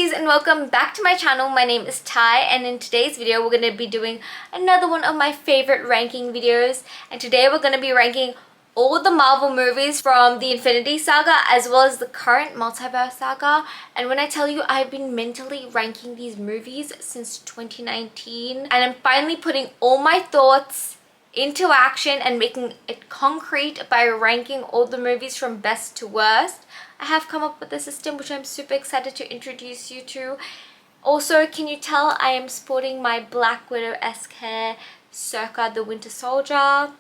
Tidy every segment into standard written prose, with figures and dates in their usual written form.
besties, and welcome back to my channel. My name is Ty, and in today's video we're going to be doing another one of my favorite ranking videos. And today we're going to be ranking all the Marvel movies from the Infinity Saga as well as the current multiverse saga. And when I tell you, I've been mentally ranking these movies since 2019, and I'm finally putting all my thoughts into action and making it concrete by ranking all the movies from best to worst. I have come up with a system which I'm super excited to introduce you to. Also, can you tell I am sporting my Black Widow-esque hair circa the Winter Soldier?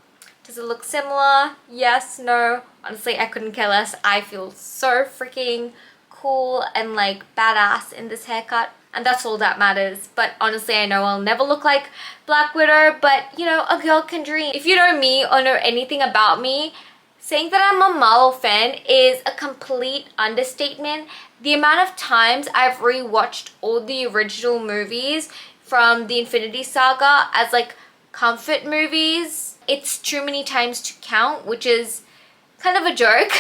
Does it look similar? Yes, no? Honestly, I couldn't care less. I feel so freaking cool and like badass in this haircut, and that's all that matters. But honestly, I know I'll never look like Black Widow, but you know, a girl can dream. If you know me or know anything about me, saying that I'm a Marvel fan is a complete understatement. The amount of times I've rewatched all the original movies from the Infinity Saga as like comfort movies, it's too many times to count, which is kind of a joke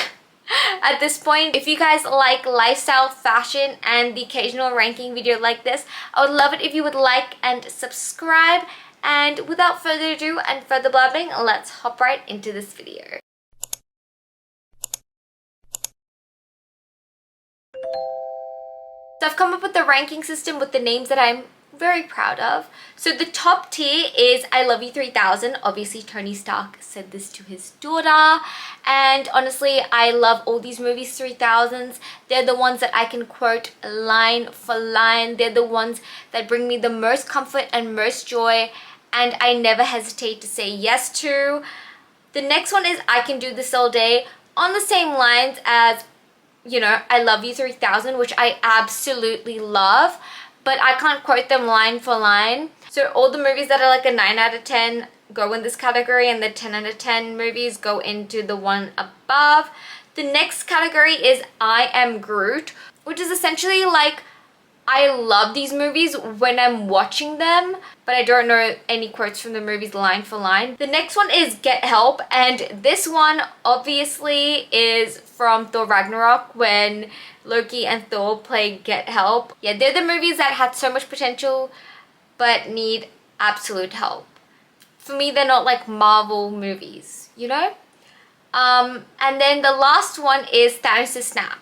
at this point. If you guys like lifestyle, fashion, and the occasional ranking video like this, I would love it if you would like and subscribe. And without further ado and further blabbing, let's hop right into this video. So I've come up with the ranking system with the names that I'm very proud of. So the top tier is I Love You 3000. Obviously Tony Stark said this to his daughter, and honestly I love all these movies 3000s. They're the ones that I can quote line for line. They're the ones that bring me the most comfort and most joy, and I never hesitate to say yes to. The next one is I Can Do This All Day, on the same lines as, you know, I Love You 3000, which I absolutely love, but I can't quote them line for line. So all the movies that are like a 9 out of 10 go in this category, and the 10 out of 10 movies go into the one above. The next category is I Am Groot, which is essentially like I love these movies when I'm watching them, but I don't know any quotes from the movies line for line. The next one is Get Help, and this one obviously is from Thor Ragnarok when Loki and Thor play Get Help. Yeah, they're the movies that had so much potential but need absolute help. For me, they're not like Marvel movies, you know? And then the last one is Thanos' Snap,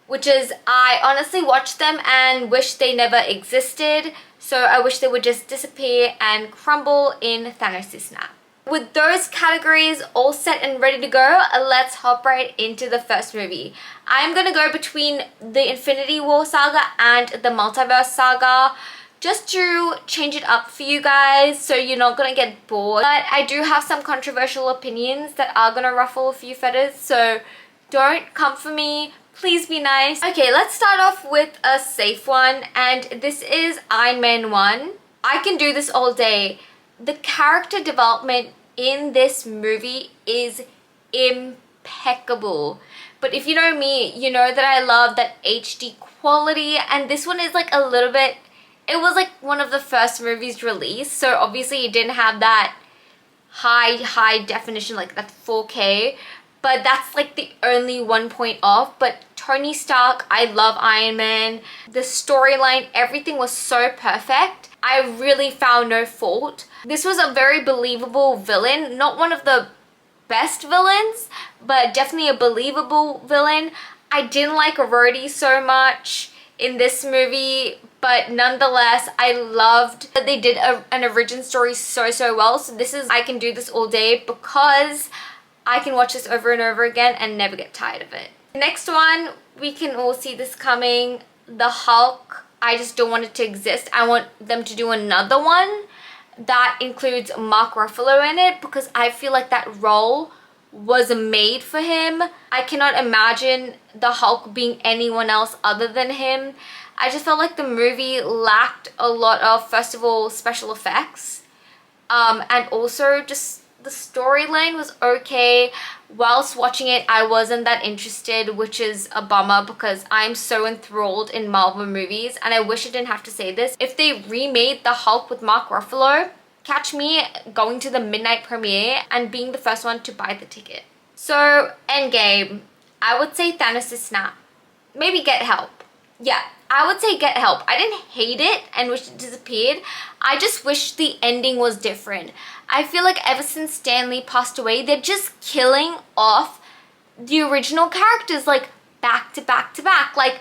which is I honestly watched them and wish they never existed. So I wish they would just disappear and crumble in Thanos' Snap. With those categories all set and ready to go, let's hop right into the first movie. I'm gonna go between the Infinity War saga and the Multiverse saga, just to change it up for you guys so you're not gonna get bored. But I do have some controversial opinions that are gonna ruffle a few feathers, so don't come for me. Please be nice. Okay, let's start off with a safe one, and this is Iron Man 1. I Can Do This All Day. The character development in this movie is impeccable. But if you know me, you know that I love that HD quality, and this one is like a little bit, it was like one of the first movies released, so obviously it didn't have that high definition, like that 4K. But that's like the only one point off. But Tony Stark, I love Iron Man. The storyline, everything was so perfect. I really found no fault. This was a very believable villain. Not one of the best villains, but definitely a believable villain. I didn't like Rhodey so much in this movie, but nonetheless, I loved that they did an origin story so well. So this is I Can Do This All Day because I can watch this over and over again and never get tired of it. Next one, we can all see this coming. The Hulk. I just don't want it to exist. I want them to do another one that includes Mark Ruffalo in it, because I feel like that role was made for him. I cannot imagine the Hulk being anyone else other than him. I just felt like the movie lacked a lot of, first of all, special effects, and also just the storyline was okay. Whilst watching it, I wasn't that interested, which is a bummer because I'm so enthralled in Marvel movies, and I wish I didn't have to say this. If they remade the Hulk with Mark Ruffalo, catch me going to the midnight premiere and being the first one to buy the ticket. So, Endgame. I would say Thanos' Snap. Maybe Get Help. Yeah, I would say Get Help. I didn't hate it and wish it disappeared. I just wish the ending was different. I feel like ever since Stanley passed away, they're just killing off the original characters, like back to back to back. Like,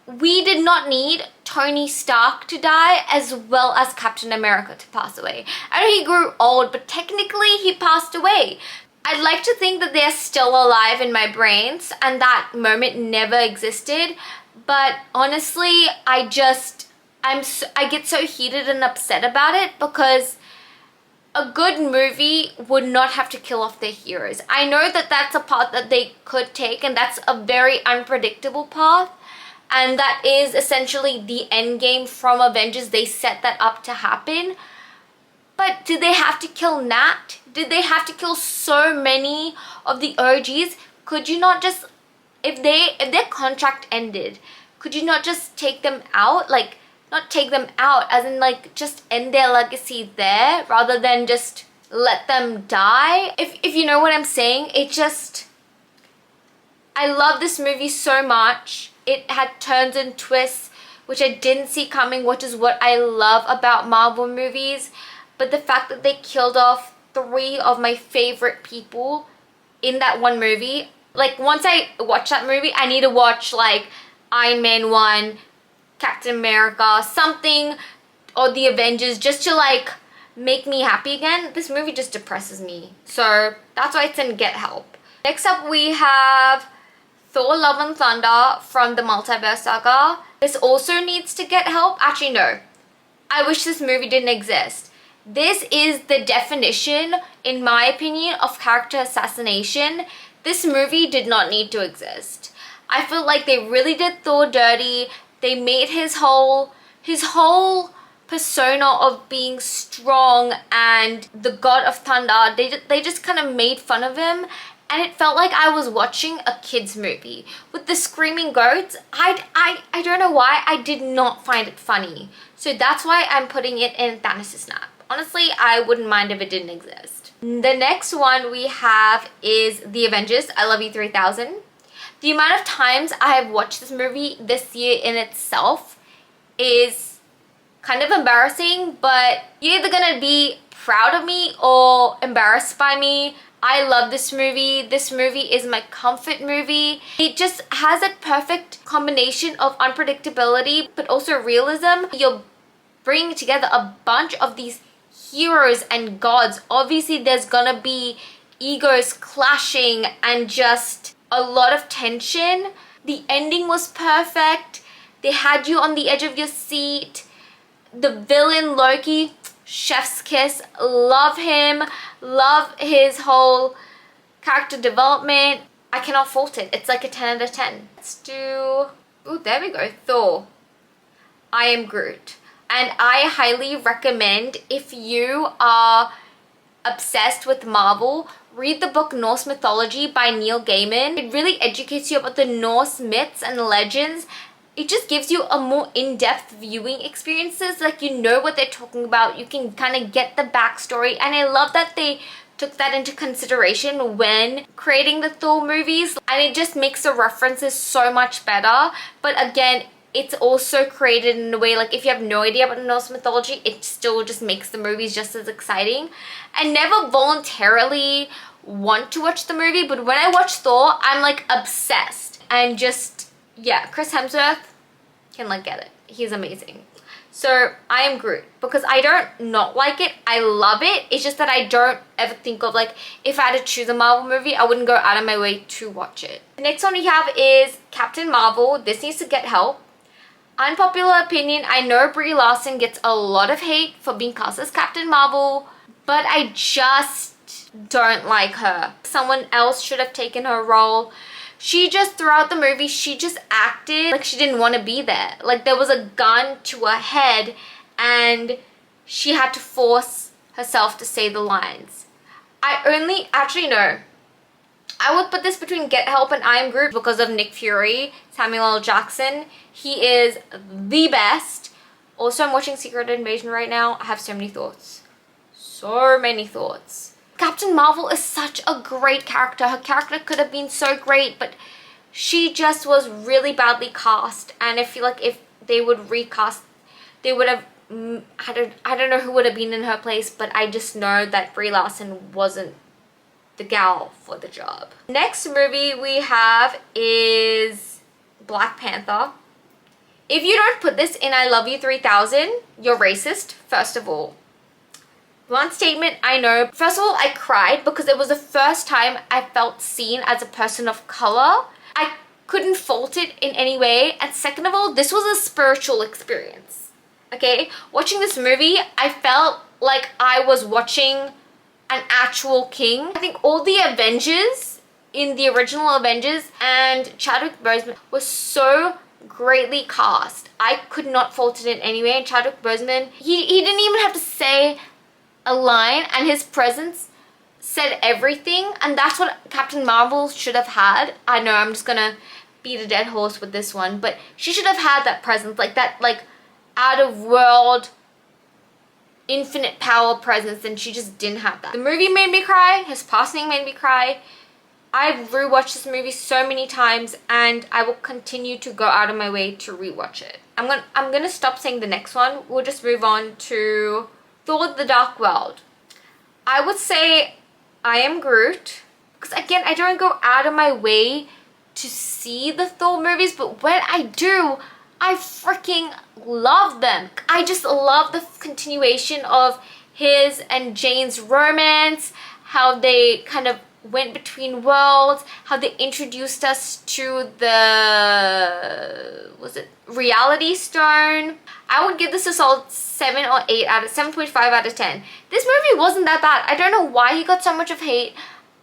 we did not need Tony Stark to die as well as Captain America to pass away. I know he grew old, but technically he passed away. I'd like to think that they're still alive in my brains and that moment never existed. But honestly, I get so heated and upset about it because a good movie would not have to kill off their heroes. I know that that's a path that they could take, and that's a very unpredictable path. And that is essentially the end game from Avengers. They set that up to happen. But did they have to kill Nat? Did they have to kill so many of the OGs? Could you not just, if their contract ended, could you not just take them out? Like, not take them out, as in like just end their legacy there rather than just let them die? If you know what I'm saying, I love this movie so much. It had turns and twists which I didn't see coming, which is what I love about Marvel movies. But the fact that they killed off 3 of my favorite people in that one movie, like once I watch that movie, I need to watch like Iron Man 1, Captain America, something, or the Avengers, just to like make me happy again. This movie just depresses me. So that's why it's in Get Help. Next up we have Thor Love and Thunder from the Multiverse Saga. This also needs to get help. Actually, no. I wish this movie didn't exist. This is the definition, in my opinion, of character assassination. This movie did not need to exist. I feel like they really did Thor dirty. They made his whole persona of being strong and the god of thunder, they just kind of made fun of him. And it felt like I was watching a kid's movie. With the screaming goats, I don't know why, I did not find it funny. So that's why I'm putting it in Thanos' Snap. Honestly, I wouldn't mind if it didn't exist. The next one we have is The Avengers, I Love You 3000. The amount of times I have watched this movie this year in itself is kind of embarrassing, but you're either gonna be proud of me or embarrassed by me. I love this movie. This movie is my comfort movie. It just has a perfect combination of unpredictability but also realism. You're bringing together a bunch of these heroes and gods. Obviously there's gonna be egos clashing and just a lot of tension. The ending was perfect. They had you on the edge of your seat. The villain Loki, chef's kiss, love him, love his whole character development. I cannot fault it. It's like a 10 out of 10. Let's do, oh, there we go, Thor, I Am Groot. And I highly recommend, if you are obsessed with Marvel, read the book Norse Mythology by Neil Gaiman. It really educates you about the Norse myths and legends. It just gives you a more in-depth viewing experiences, like you know what they're talking about. You can kind of get the backstory, and I love that they took that into consideration when creating the Thor movies, and it just makes the references so much better. But again, it's also created in a way, like if you have no idea about Norse mythology, it still just makes the movies just as exciting. I never voluntarily want to watch the movie, but when I watch Thor, I'm like obsessed. And just, yeah, Chris Hemsworth can like get it. He's amazing. So I Am Groot, because I don't not like it. I love it. It's just that I don't ever think of, like, if I had to choose a Marvel movie, I wouldn't go out of my way to watch it. The next one we have is Captain Marvel. This needs to get help. Unpopular opinion, I know Brie Larson gets a lot of hate for being cast as Captain Marvel, but I just don't like her. Someone else should have taken her role. She just, throughout the movie, she just acted like she didn't want to be there. Like there was a gun to her head and she had to force herself to say the lines. Actually no. I would put this between Get Help and I Am Groot because of Nick Fury, Samuel L. Jackson. He is the best. Also, I'm watching Secret Invasion right now. I have so many thoughts. So many thoughts. Captain Marvel is such a great character. Her character could have been so great, but she just was really badly cast, and I feel like if they would recast, they would have, I don't know who would have been in her place, but I just know that Brie Larson wasn't the gal for the job. Next movie we have is Black Panther. If you don't put this in I Love You 3000, you're racist, first of all. One statement I know. First of all, I cried because it was the first time I felt seen as a person of color. I couldn't fault it in any way. And second of all, this was a spiritual experience. Okay? Watching this movie, I felt like I was watching an actual king. I think all the Avengers in the original Avengers and Chadwick Boseman was so greatly cast. I could not fault it in any way. And Chadwick Boseman, he didn't even have to say a line, and his presence said everything, and that's what Captain Marvel should have had. I know I'm just gonna beat a dead horse with this one, but she should have had that presence, like that, like out of world infinite power presence, and she just didn't have that. The movie made me cry. His passing made me cry. I've rewatched this movie so many times, and I will continue to go out of my way to rewatch it. I'm gonna stop saying the next one. We'll just move on to Thor: The Dark World. I would say I Am Groot, because again, I don't go out of my way to see the Thor movies, but when I do, I freaking love them. I just love the continuation of his and Jane's romance, how they kind of went between worlds, how they introduced us to the, was it Reality Stone? I would give this a solid 7 or 8 out of 7.5 out of 10. This movie wasn't that bad. I don't know why he got so much of hate.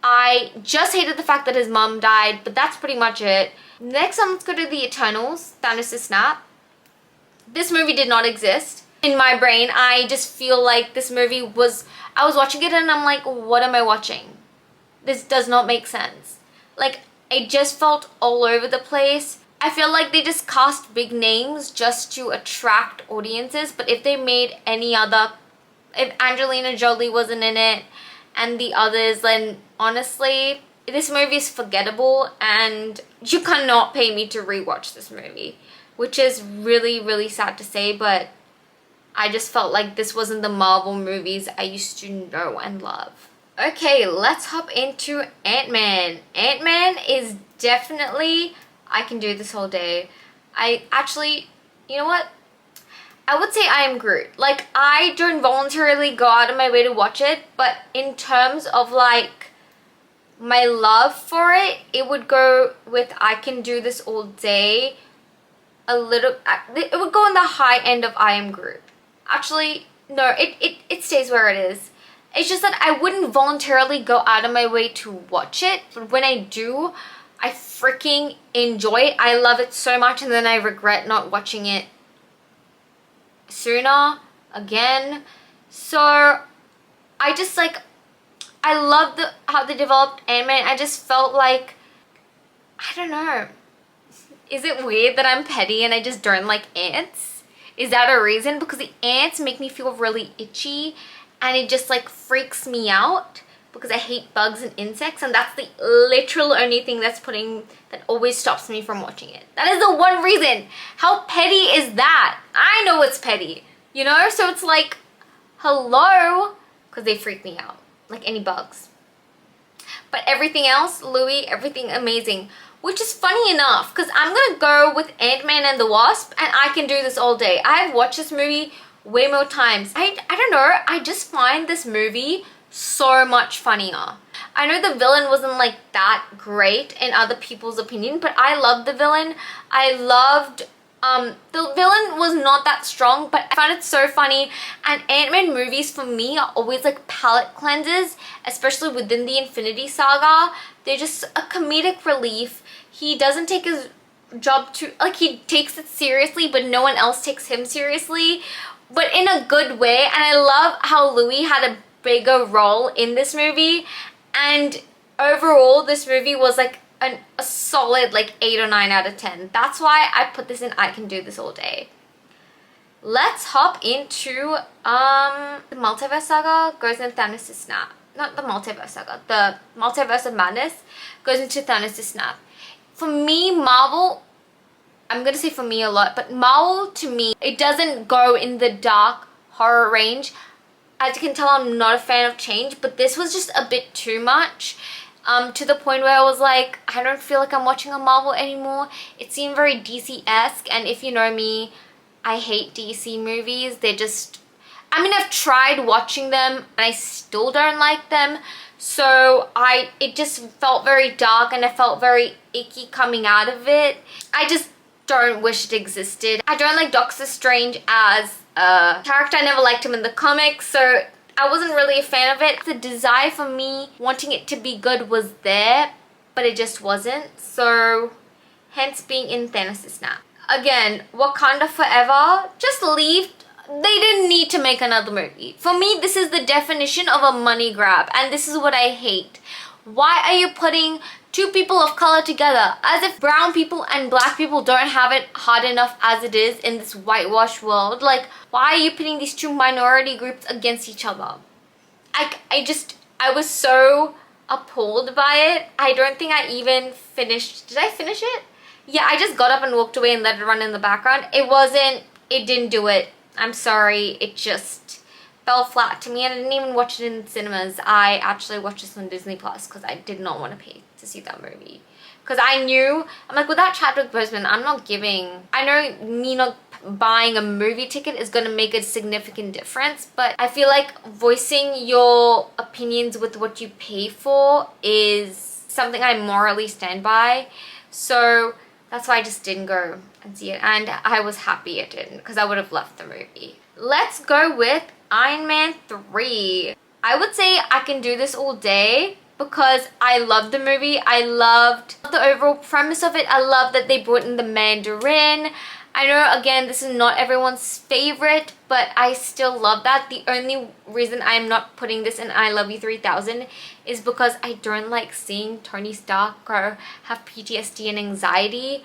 I just hated the fact that his mom died, but that's pretty much it. Next on, let's go to The Eternals, Thanos' Snap. This movie did not exist. In my brain, I just feel like this movie was, I was watching it and I'm like, what am I watching? This does not make sense. Like, it just felt all over the place. I feel like they just cast big names just to attract audiences, but if they made any other, if Angelina Jolie wasn't in it and the others, then honestly, this movie is forgettable, and you cannot pay me to rewatch this movie, which is really, really sad to say, but I just felt like this wasn't the Marvel movies I used to know and love. Okay, let's hop into Ant-Man. Ant-Man is definitely, I can do this whole day. I actually, you know what? I would say I Am Groot. Like, I don't voluntarily go out of my way to watch it, but in terms of like my love for it, it would go with I Can Do This All Day. A little, it would go in the high end of I Am Groot. Actually, no, it stays where it is. It's just that I wouldn't voluntarily go out of my way to watch it, but when I do, I freaking enjoy it. I love it so much, and then I regret not watching it sooner again. So I just like, I love how they developed Ant-Man. I just felt like, I don't know, is it weird that I'm petty and I just don't like ants? Is that a reason? Because the ants make me feel really itchy, and it just like freaks me out because I hate bugs and insects, and that's the literal only thing that always stops me from watching it. That is the one reason. How petty is that? I know it's petty, you know? So it's like, hello? Because they freak me out, like any bugs. But everything else, Louis, everything amazing. Which is funny enough, because I'm gonna go with Ant-Man and the Wasp, and I Can Do This All Day. I've watched this movie way more times. I don't know, I just find this movie so much funnier. I know the villain wasn't like that great in other people's opinion, but I loved the villain. I loved, the villain was not that strong, but I found it so funny. And Ant-Man movies for me are always like palate cleansers, especially within the Infinity Saga. They're just a comedic relief. He doesn't take his job too, like he takes it seriously, but no one else takes him seriously, but in a good way. And I love how Louis had a bigger role in this movie, and overall this movie was like a solid like 8 or 9 out of 10. That's why I put this in I Can Do This All Day. Let's hop into the Multiverse Saga goes into Thanos' Snap. Not the Multiverse Saga, the Multiverse of Madness goes into Thanos' Snap. for me, Marvel, I'm gonna say for me a lot, but Marvel to me, it doesn't go in the dark horror range. As you can tell, I'm not a fan of change, but this was just a bit too much. To the point where I was like, I don't feel like I'm watching a Marvel anymore. It seemed very DC-esque, and if you know me, I hate DC movies. They're just, I mean, I've tried watching them and I still don't like them. So it just felt very dark and I felt very icky coming out of it. I just don't wish it existed. I don't like Doctor Strange as a character. I never liked him in the comics, so I wasn't really a fan of it. The desire for me wanting it to be good was there, but it just wasn't. So hence being in Thanos' snap. Again, Wakanda Forever, just leave. They didn't need to make another movie. For me, this is the definition of a money grab, and this is what I hate. Why are you putting two people of color together? As if brown people and black people don't have it hard enough as it is in this whitewashed world. Like, why are you putting these two minority groups against each other? I was so appalled by it. I don't think I even finished. Did I finish it? Yeah, I just got up and walked away and let it run in the background. It didn't do it. I'm sorry, it just fell flat to me, and I didn't even watch it in cinemas. I actually watched this on Disney Plus because I did not want to pay to see that movie. Because I'm like, without Chadwick Boseman, I'm not giving. I know me not buying a movie ticket is going to make a significant difference, but I feel like voicing your opinions with what you pay for is something I morally stand by. So that's why I just didn't go and see it, and I was happy it didn't, because I would have left the movie. Let's go with Iron Man 3. I would say I can do this all day because I loved the movie. I loved the overall premise of it. I love that they brought in the Mandarin. I know, again, this is not everyone's favorite, but I still love that. The only reason I'm not putting this in I Love You 3000 is because I don't like seeing Tony Stark or have PTSD and anxiety.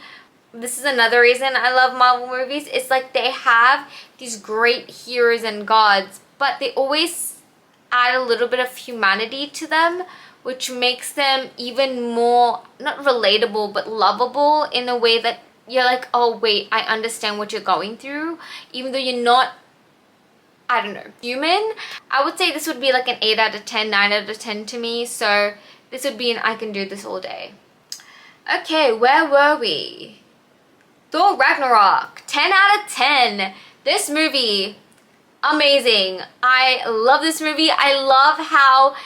This is another reason I love Marvel movies. It's like they have these great heroes and gods, but they always add a little bit of humanity to them, which makes them even more, not relatable, but lovable in a way that you're like, oh wait, I understand what you're going through, even though you're not, I don't know, human. I would say this would be like an 8 out of 10, 9 out of 10 to me, so this would be an I can do this all day. Okay, where were we? Thor Ragnarok, 10 out of 10. This movie, amazing. I love this movie. I love how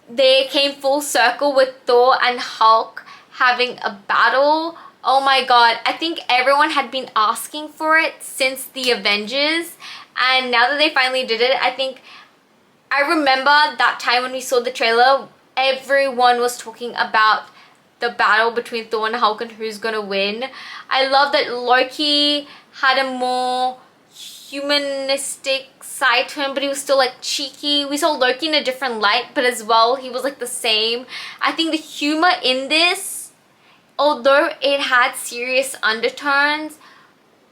they came full circle with Thor and Hulk having a battle. Oh my god, I think everyone had been asking for it since the Avengers, and now that they finally did it, I remember that time when we saw the trailer, everyone was talking about the battle between Thor and Hulk and who's gonna win. I love that Loki had a more humanistic side to him, but he was still like cheeky. We saw Loki in a different light, but as well, he was like the same. I think the humor in this, although it had serious undertones,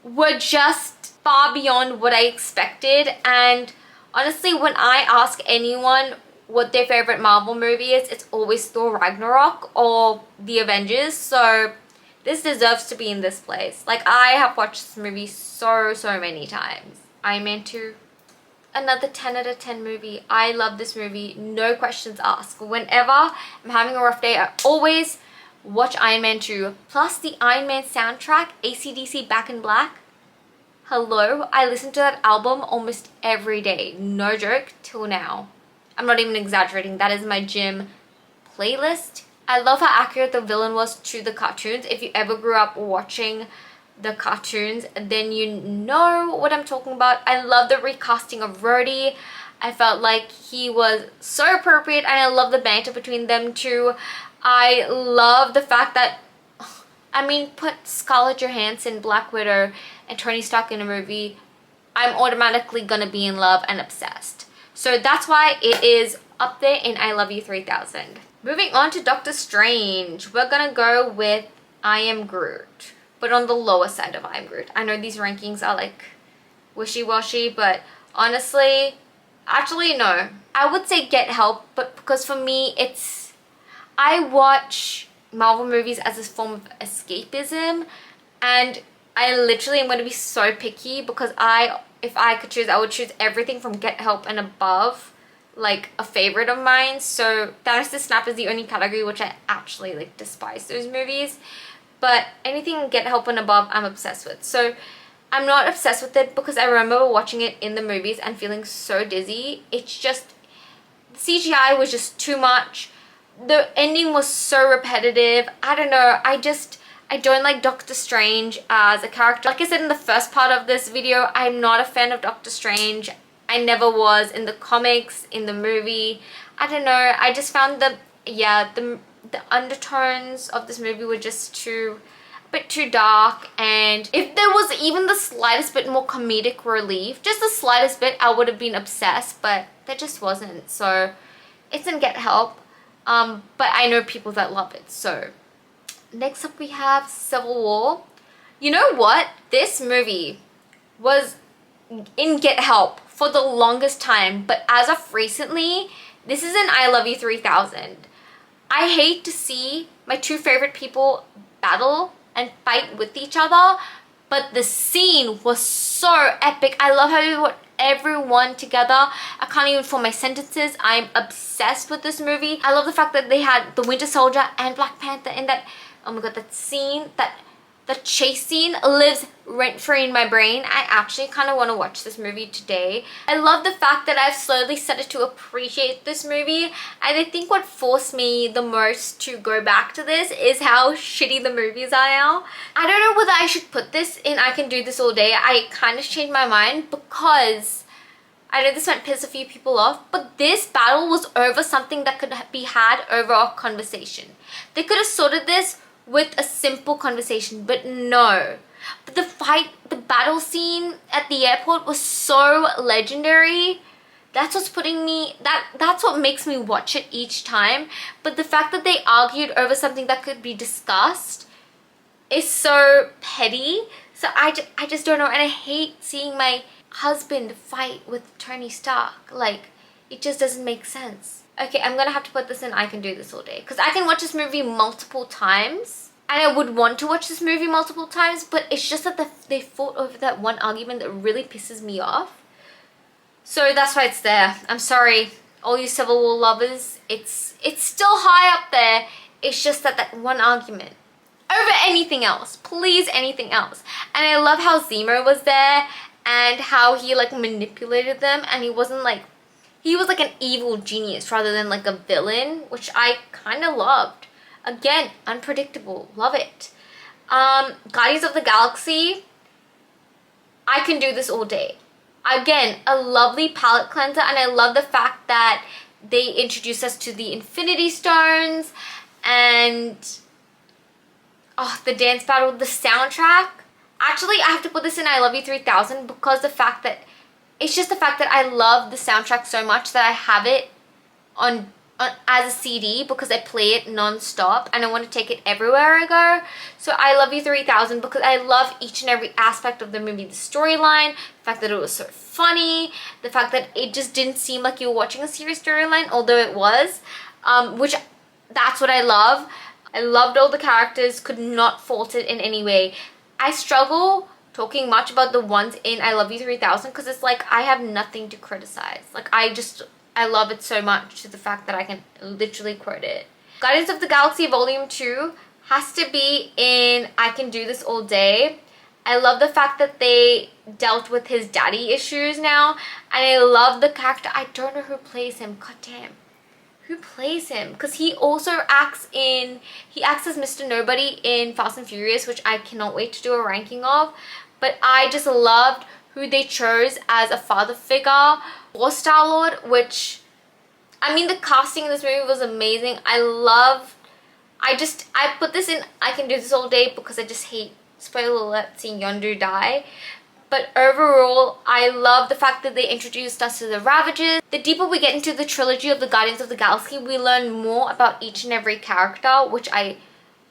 were just far beyond what I expected. And honestly, when I ask anyone what their favorite Marvel movie is, it's always Thor Ragnarok or The Avengers. So this deserves to be in this place. Like, I have watched this movie so many times. Iron Man 2, another 10 out of 10 movie. I love this movie, no questions asked. Whenever I'm having a rough day, I always watch Iron Man 2. Plus the Iron Man soundtrack, AC/DC Back in Black. Hello, I listen to that album almost every day. No joke, till now. I'm not even exaggerating. That is my gym playlist. I love how accurate the villain was to the cartoons. If you ever grew up watching the cartoons, then you know what I'm talking about. I love the recasting of Rhodey. I felt like he was so appropriate, and I love the banter between them two. I love the fact that, I mean, put Scarlett Johansson, Black Widow, and Tony Stark in a movie, I'm automatically gonna be in love and obsessed. So that's why it is up there in I Love You 3000. Moving on to Doctor Strange, we're gonna go with I Am Groot, but on the lower side of I Am Groot. I know these rankings are like wishy-washy, but honestly, actually no. I would say Get Help, but because for me it's, I watch Marvel movies as a form of escapism, and I literally am going to be so picky because if I could choose, I would choose everything from Get Help and above, like a favorite of mine. So Thanos the Snap is the only category which I actually like despise those movies, but anything Get Help and above I'm obsessed with. So I'm not obsessed with it because I remember watching it in the movies and feeling so dizzy. It's just, CGI was just too much. The ending was so repetitive. I don't know, I don't like Doctor Strange as a character. Like I said in the first part of this video, I'm not a fan of Doctor Strange. I never was in the comics, in the movie. I don't know, I just found the undertones of this movie were just a bit too dark, and if there was even the slightest bit more comedic relief, just the slightest bit, I would have been obsessed, but there just wasn't. So it didn't Get Help, but I know people that love it. So next up we have Civil War. You know what? This movie was in Get Help for the longest time, but as of recently, this is in I Love You 3000. I hate to see my two favorite people battle and fight with each other, but the scene was so epic. I love how you put everyone together. I can't even form my sentences. I'm obsessed with this movie. I love the fact that they had the Winter Soldier and Black Panther in that. Oh my god, that scene, the chase scene lives rent-free in my brain. I actually kind of want to watch this movie today. I love the fact that I've slowly started to appreciate this movie, and I think what forced me the most to go back to this is how shitty the movies are now. I don't know whether I should put this in I Can Do This All Day. I kind of changed my mind because I know this might piss a few people off, but this battle was over something that could be had over a conversation. They could have sorted this with a simple conversation, but no. But the battle scene at the airport was so legendary. That's what's putting me, that's what makes me watch it each time. But the fact that they argued over something that could be discussed is so petty. So I just don't know, and I hate seeing my husband fight with Tony Stark. Like, it just doesn't make sense. Okay, I'm gonna have to put this in I Can Do This All Day, because I can watch this movie multiple times, and I would want to watch this movie multiple times, but it's just that they fought over that one argument that really pisses me off. So that's why it's there. I'm sorry, all you Civil War lovers, it's still high up there. It's just that one argument. Over anything else, please, anything else. And I love how Zemo was there, and how he like manipulated them, and he wasn't like, he was like an evil genius rather than like a villain, which I kind of loved. Again, unpredictable. Love it. Guardians of the Galaxy, I Can Do This All Day. Again, a lovely palette cleanser, and I love the fact that they introduced us to the Infinity Stones, and the dance battle, the soundtrack. Actually, I have to put this in I Love You 3000 because it's just the fact that I love the soundtrack so much that I have it on as a CD because I play it non-stop and I want to take it everywhere I go. So I Love You 3000 because I love each and every aspect of the movie. The storyline, the fact that it was so funny, the fact that it just didn't seem like you were watching a serious storyline, although it was, which that's what I love. I loved all the characters, could not fault it in any way. I struggle talking much about the ones in I Love You 3000 because it's like I have nothing to criticize. Like I love it so much to the fact that I can literally quote it. Guardians of the Galaxy Volume 2 has to be in I Can Do This All Day. I love the fact that they dealt with his daddy issues now, and I love the character. I don't know who plays him. God damn. Who plays him? Because he also acts as Mr. Nobody in Fast and Furious, which I cannot wait to do a ranking of. But I just loved who they chose as a father figure for Star-Lord, which, I mean, the casting in this movie was amazing. I put this in I Can Do This All Day because I just hate, spoiler alert, seeing Yondu die. But overall, I love the fact that they introduced us to the Ravagers. The deeper we get into the trilogy of the Guardians of the Galaxy, we learn more about each and every character, which I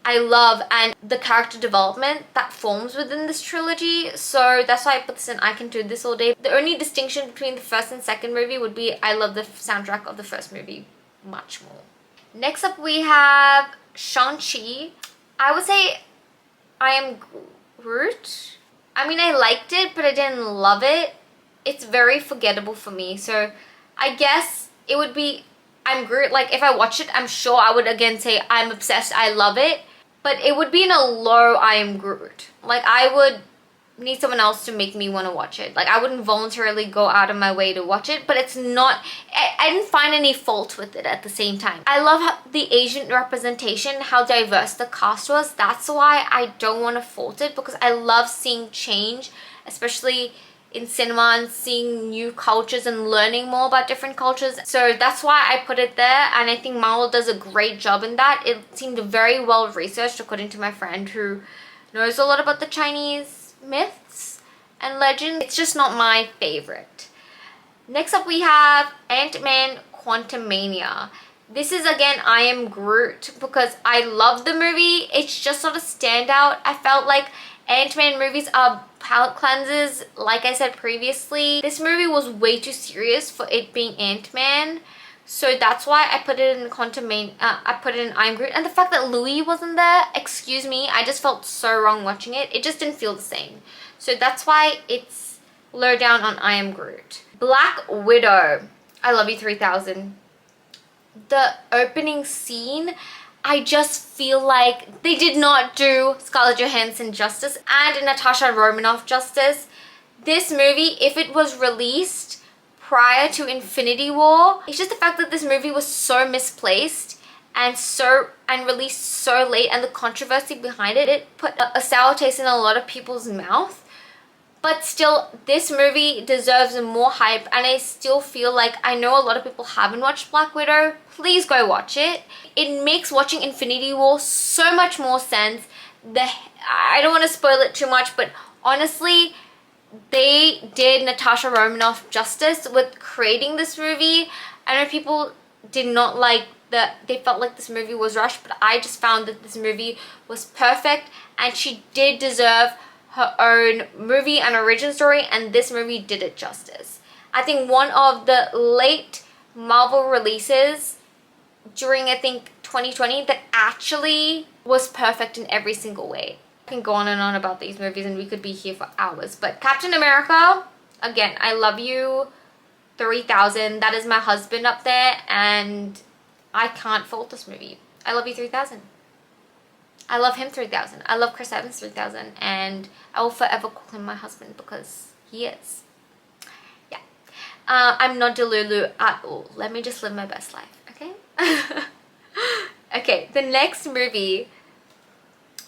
love, and the character development that forms within this trilogy. So that's why I put this in I Can Do This All Day. The only distinction between the first and second movie would be I love the soundtrack of the first movie much more. Next up we have Shang-Chi, I would say I am Groot. I mean, I liked it, but I didn't love it. It's very forgettable for me. So I guess it would be I'm Groot. Like, if I watch it, I'm sure I would again say I'm obsessed, I love it. But it would be in a low I am Groot. Like, I would need someone else to make me want to watch it. Like, I wouldn't voluntarily go out of my way to watch it, but it's not, I didn't find any fault with it at the same time. I love how the Asian representation, how diverse the cast was. That's why I don't want to fault it, because I love seeing change, especially in cinema, and seeing new cultures and learning more about different cultures. So that's why I put it there, and I think Marvel does a great job in that. It seemed very well researched, according to my friend who knows a lot about the Chinese myths and legends. It's just not my favorite. Next up we have Ant-Man Quantumania. This is again I am Groot, because I love the movie. It's just not a standout. I felt like Ant-Man movies are palate cleansers, like I said previously. This movie was way too serious for it being Ant-Man. So that's why I put it in I put it in I'm Groot. And the fact that Louis wasn't there, excuse me, I just felt so wrong watching it. It just didn't feel the same. So that's why it's low down on I am Groot. Black Widow, I love you 3000. The opening scene, I just feel like they did not do Scarlett Johansson justice and Natasha Romanoff justice. This movie, if it was released prior to Infinity War, it's just the fact that this movie was so misplaced and released so late, and the controversy behind it, it put a sour taste in a lot of people's mouth. But still, this movie deserves more hype, and I still feel like, I know a lot of people haven't watched Black Widow. Please go watch it. It makes watching Infinity War so much more sense. I don't want to spoil it too much, but honestly, they did Natasha Romanoff justice with creating this movie. I know people did not like they felt like this movie was rushed, but I just found that this movie was perfect, and she did deserve her own movie and origin story, and this movie did it justice. I think one of the late Marvel releases during, I think, 2020 that actually was perfect in every single way. I can go on and on about these movies and we could be here for hours, but Captain America, again, I love you 3000. That is my husband up there, and I can't fault this movie. I love you 3000. I love him 3000. I love Chris Evans 3000, and I will forever call him my husband because he is. Yeah. I'm not Delulu at all. Let me just live my best life, okay? Okay, the next movie,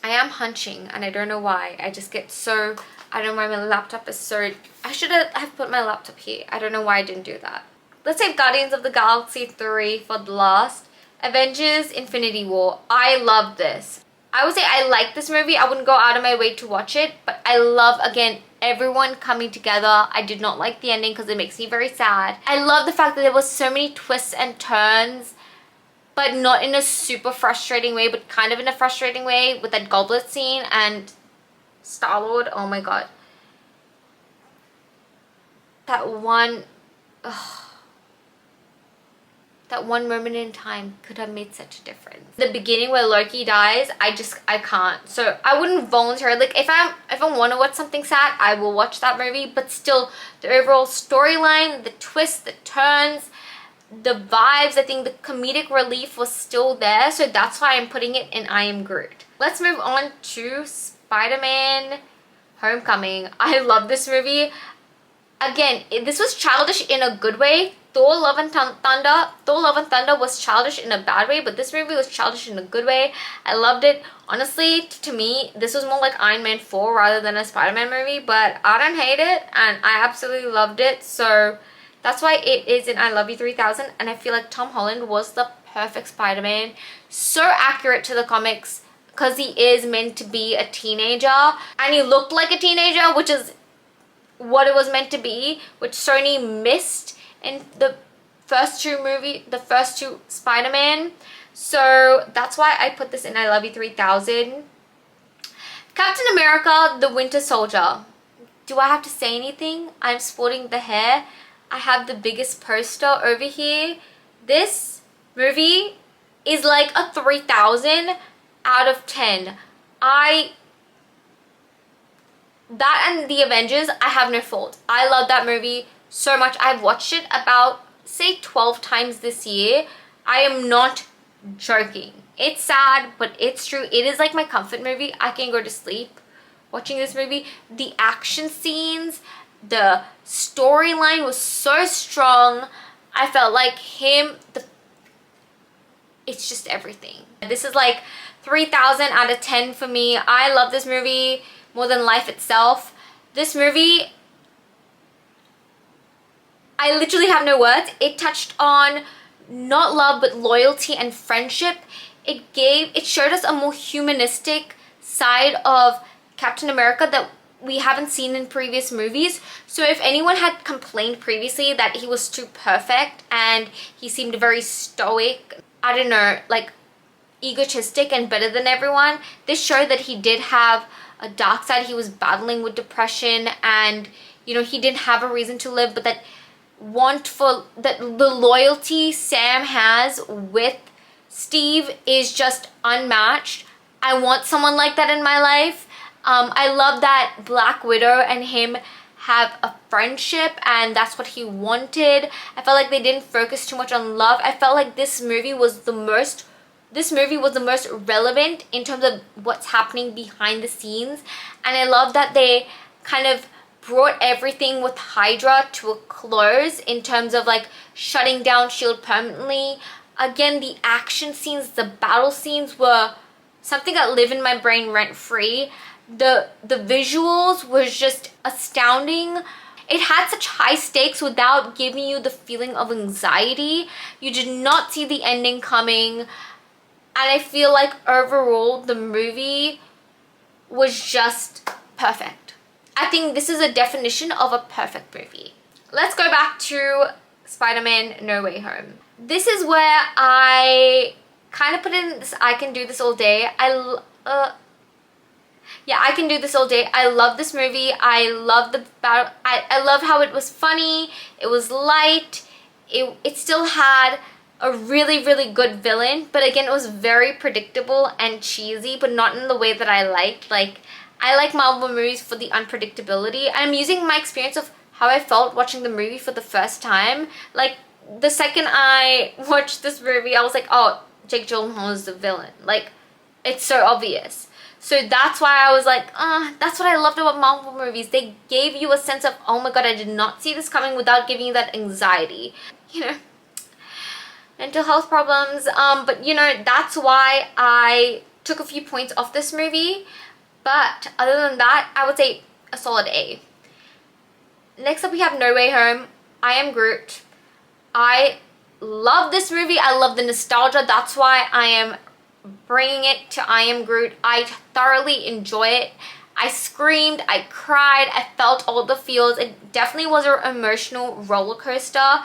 I am hunching and I don't know why. I just get so, I don't know why my laptop is so, I should have put my laptop here. I don't know why I didn't do that. Let's save Guardians of the Galaxy 3 for the last. Avengers Infinity War. I love this. I would say I like this movie. I wouldn't go out of my way to watch it, but I love, again, everyone coming together. I did not like the ending because it makes me very sad. I love the fact that there was so many twists and turns, but not in a super frustrating way, but kind of in a frustrating way, with that goblet scene and Star-Lord. Oh my god. That one moment in time could have made such a difference. The beginning where Loki dies, I can't. So I wouldn't voluntarily, like, if I want to watch something sad, I will watch that movie, but still, the overall storyline, the twists, the turns, the vibes, I think the comedic relief was still there, so that's why I'm putting it in I Am Groot. Let's move on to Spider-Man Homecoming. I love this movie. Again, this was childish in a good way. Thor Love and Thunder was childish in a bad way, but this movie was childish in a good way. I loved it. Honestly, to me, this was more like Iron Man 4 rather than a Spider-Man movie, but I don't hate it, and I absolutely loved it, so that's why it is in I Love You 3000, and I feel like Tom Holland was the perfect Spider-Man. So accurate to the comics, because he is meant to be a teenager, and he looked like a teenager, which is what it was meant to be, which Sony missed in the first two Spider-Man. So that's why I put this in I Love You 3000. Captain America, the Winter Soldier. Do I have to say anything? I'm sporting the hair. I have the biggest poster over here. This movie is like a 3,000 out of 10. That and The Avengers, I have no fault. I love that movie so much. I've watched it about, say, 12 times this year. I am not joking. It's sad, but it's true. It is like my comfort movie. I can go to sleep watching this movie. The action scenes, the storyline was so strong. I felt like it's just everything. This is like 3,000 out of 10 for me. I love this movie more than life itself. This movie, I literally have no words. It touched on not love but loyalty and friendship. It showed us a more humanistic side of Captain America that we haven't seen in previous movies. So if anyone had complained previously that he was too perfect and he seemed very stoic, I don't know, like egotistic and better than everyone, this showed that he did have a dark side. He was battling with depression, and you know, he didn't have a reason to live, but that the loyalty Sam has with Steve is just unmatched. I want someone like that in my life. I love that Black Widow and him have a friendship, and that's what he wanted. I felt like they didn't focus too much on love. I felt like this movie was the most relevant in terms of what's happening behind the scenes, and I love that they kind of brought everything with Hydra to a close in terms of like shutting down S.H.I.E.L.D. permanently. Again, the action scenes, the battle scenes were something that live in my brain rent-free. The visuals was just astounding. It had such high stakes without giving you the feeling of anxiety. You did not see the ending coming. And I feel like overall the movie was just perfect. I think this is a definition of a perfect movie. Let's go back to Spider-Man No Way Home. This is where I kind of put in this I can do this all day. I can do this all day. I love this movie. I love the battle. I love how it was funny. It was light. It still had a really, really good villain, but again, it was very predictable and cheesy, but not in the way that I liked. Like, I like Marvel movies for the unpredictability. I'm using my experience of how I felt watching the movie for the first time. Like, the second I watched this movie, I was like, oh, Jake Gyllenhaal is the villain. Like, it's so obvious. So that's why I was like, that's what I loved about Marvel movies. They gave you a sense of, oh my god, I did not see this coming, without giving you that anxiety. You know, mental health problems. But you know, that's why I took a few points off this movie. But other than that, I would say a solid A. Next up, we have No Way Home. I Am Groot. I love this movie. I love the nostalgia. That's why I am bringing it to I Am Groot. I thoroughly enjoy it. I screamed, I cried, I felt all the feels. It definitely was an emotional roller coaster,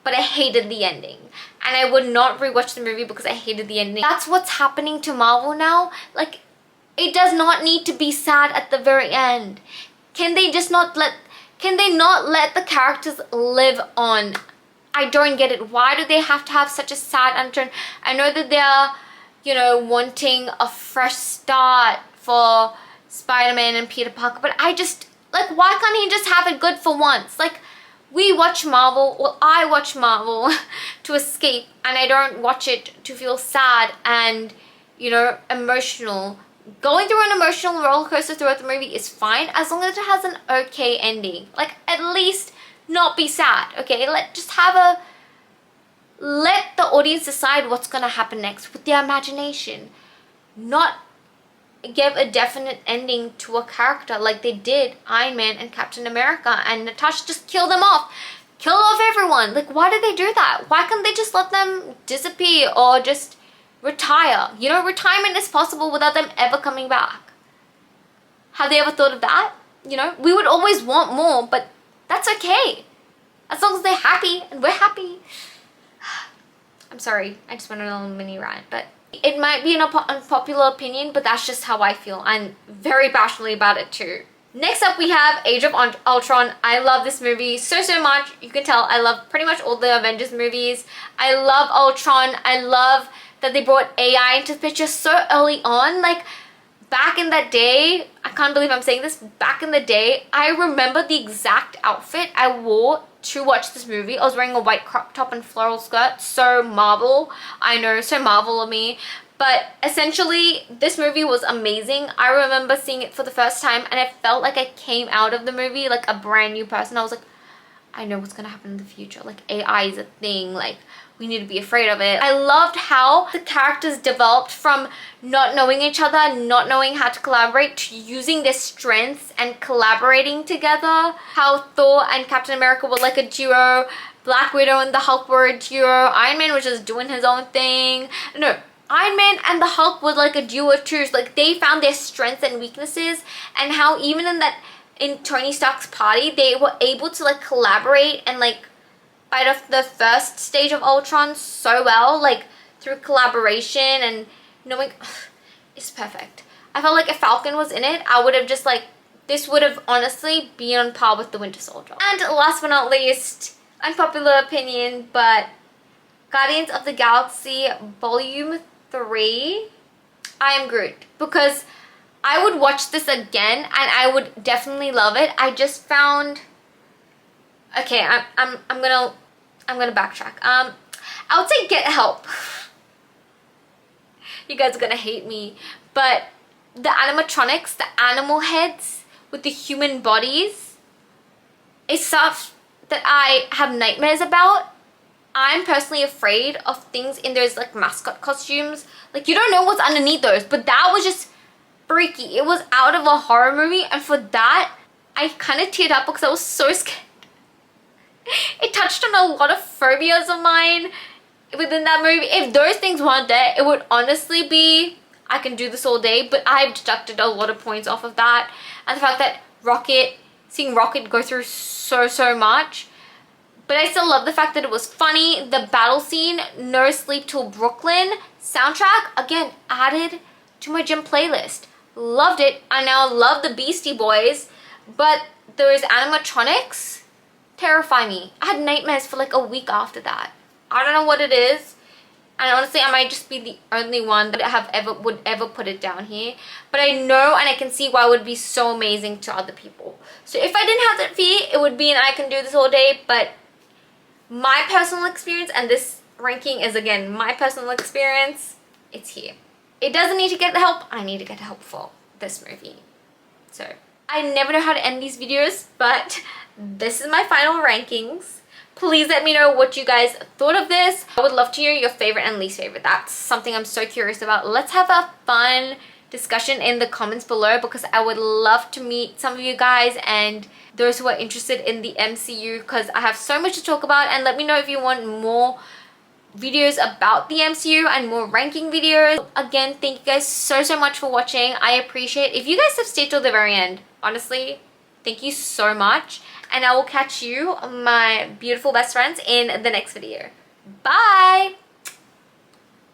but I hated the ending. And I would not rewatch the movie because I hated the ending. That's what's happening to Marvel now. Like, it does not need to be sad at the very end. Can they not let the characters live on? I don't get it. Why do they have to have such a sad undertone? I know that they're, you know, wanting a fresh start for Spider-Man and Peter Parker, but I just, like, why can't he just have it good for once? Like, we watch Marvel, well, I watch Marvel to escape, and I don't watch it to feel sad and, you know, emotional. Going through an emotional roller coaster throughout the movie is fine, as long as it has an okay ending. Like, at least not be sad, okay? Let the audience decide what's gonna happen next with their imagination. Not give a definite ending to a character like they did Iron Man and Captain America, and Natasha just kill them off. Kill off everyone. Like, why did they do that? Why can't they just let them disappear or just retire? You know, retirement is possible without them ever coming back. Have they ever thought of that? You know, we would always want more, but that's okay. As long as they're happy and we're happy. I'm sorry, I just went on a little mini rant, but it might be an unpopular opinion, but that's just how I feel. I'm very passionately about it too. Next up, we have Age of Ultron. I love this movie so much. You can tell I love pretty much all the Avengers movies. I love Ultron. I love that they brought AI into the picture so early on. Like, back in that day, I can't believe I'm saying this, back in the day, I remember the exact outfit I wore to watch this movie. I was wearing a white crop top and floral skirt. So Marvel. I know, so Marvel of me. But essentially, this movie was amazing. I remember seeing it for the first time and I felt like I came out of the movie like a brand new person. I was like, I know what's gonna happen in the future. Like, AI is a thing. Like, we need to be afraid of it. I loved how the characters developed from not knowing each other, not knowing how to collaborate, to using their strengths and collaborating together. How Thor and Captain America were like a duo. Black Widow and the Hulk were a duo. Iron Man was just doing his own thing. No, Iron Man and the Hulk was like a duo too. So, like, they found their strengths and weaknesses, and how even in Tony Stark's party, they were able to like collaborate and like fight off the first stage of Ultron so well, like through collaboration and knowing. It's perfect. I felt like if Falcon was in it, I would have just like, this would have honestly been on par with the Winter Soldier. And last but not least, unpopular opinion, but Guardians of the Galaxy Volume 3, I am Groot, because I would watch this again and I would definitely love it. I just found, okay, I'm gonna backtrack. I would say get help. You guys are gonna hate me, but the animatronics, the animal heads with the human bodies, is stuff that I have nightmares about. I'm personally afraid of things in those like mascot costumes. Like, you don't know what's underneath those, but that was just freaky. It was out of a horror movie, and for that, I kind of teared up because I was so scared. It touched on a lot of phobias of mine within that movie. If those things weren't there, it would honestly be, I can do this all day, but I've deducted a lot of points off of that. And the fact that seeing Rocket go through so much. But I still love the fact that it was funny. The battle scene, No Sleep Till Brooklyn soundtrack, again, added to my gym playlist. Loved it. I now love the Beastie Boys, but those animatronics terrify me. I had nightmares for like a week after that. I don't know what it is, and honestly I might just be the only one that would ever put it down here, but I know and I can see why it would be so amazing to other people. So if I didn't have that fear, it would be an I can do this all day. But my personal experience, and this ranking is again my personal experience, it's here. It doesn't need to get the help. I need to get help for this movie. So I never know how to end these videos, but this is my final rankings. Please let me know what you guys thought of this. I would love to hear your favorite and least favorite. That's something I'm so curious about. Let's have a fun discussion in the comments below, because I would love to meet some of you guys and those who are interested in the MCU, because I have so much to talk about. And let me know if you want more videos about the MCU and more ranking videos. Again, thank you guys so much for watching. I appreciate if you guys have stayed till the very end. Honestly, thank you so much, and I will catch you, my beautiful best friends, in the next video. Bye!